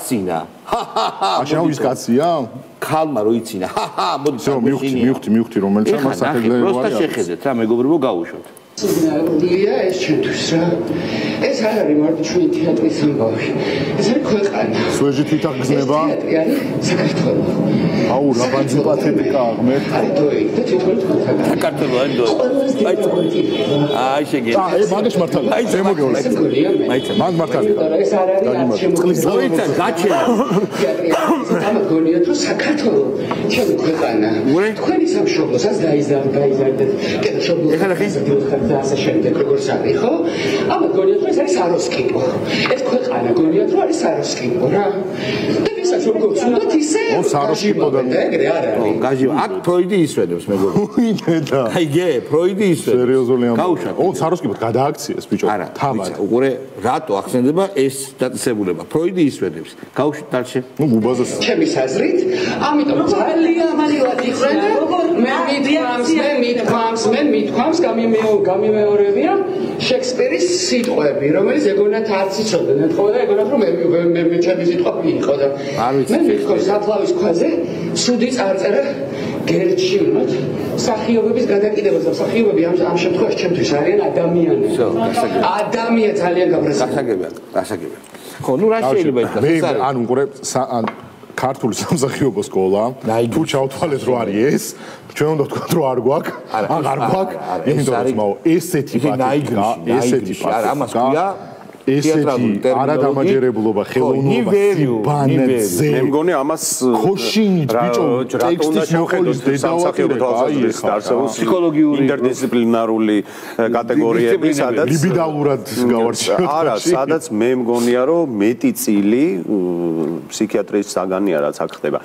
გაცინა. აშაუ ის კაცია? ქალმა რო იცინა. მოდი მივხვდი რომელიც მას საფეგლე ვარ. პროსტა შეხედეთ რა მეგობრებო გავუშვათ. ლია ეს ჩვენთვის რა ეს არ არის მარტო ჩვენი თეატრის ამბავი ეს არის ქვეყანა სუეჟი თვითონ გზნება თეატრი არის საქართველო აუ რა პათეტიკა აღმეთ აი დოი და თვითონ საქართველო არის დოი აი შეგე აი მაგას მართალია აი შემოგეულე აი მაგ მართალია ეს არ არის წყლის დოიცა გაჩენა ამ გონიათ რომ საქართველო ჩემი ქვეყანა თქვენი სამშობლოსაც დაიზარდეთ კიდევ შობლო და ასე შემდეგ როგორც არის ხო? ამათ გონიათ რომ ეს არის საროსკიპო. ეს ქვეყანა გონიათ რომ არის საროსკიპო რა. და ვისაც რომ გოცნოთ ისე საროსკიპო და ეგრე არ არის. გაჟი აქ ფროიდი ისვენებს მეგობრებო. უინდა. აი გე ფროიდი ისვენებს. სერიოზული ამბავი. გაუშვათ. საროსკიპოდ გადააქციეს ბიჭო. თამარ. უყურე რატო ახსენდება ეს დაწესებულება? ფროიდი ისვენებს. გაუშვით დარჩე. ნუ გუბაზას. ჩემის აზრით, ამიტომ ძალიან მალივად იხრენ მე მithქვამს გამიმეორებია შექსპირის სიტყვები, რომელიც ეგონათ არც იცოდნენ ხო და ეგონათ რომ მე ჩემი სიტყვა იყო და მე მithქვამს საფლავის ქვაზე სუდი წარწერა გერჩი ვინოთ სახიობების გადაკიდებას და სახიობები ამ შემთხვევაში ჩემთვის არიან ადამიანები. ადამიანი ძალიან გაბრაზებული. გასაგებია. ხო, ნუ რა შეიძლება ითქვას? ეს არის ანუ უყურე ქართული სამსახიობო სკოლა თუ ჩავთვალეთ რომ არის ეს ჩვენ უნდა ვთქვათ რომ არ გვაქვს აღარ გვაქვს იმიტომ რომ მაო ესეთი პათეტიკა ესეთი არა ამას ქვია ესეთი არადამაჯერებლობა ხელოვნურობა სიბანძე მე მგონი ამას ხოშინით ბიჭო ტექსტის მოხელის დედავატირება აი ეს არსებობს ფსიქოლოგიური ინტერდისციპლინარული კატეგორიები სადაც ლიბიდალურად გავარჩიოთ არა სადაც მე მგონია რომ მეტი წილი ფსიქიატრიის საგანია რაც აქ ხდება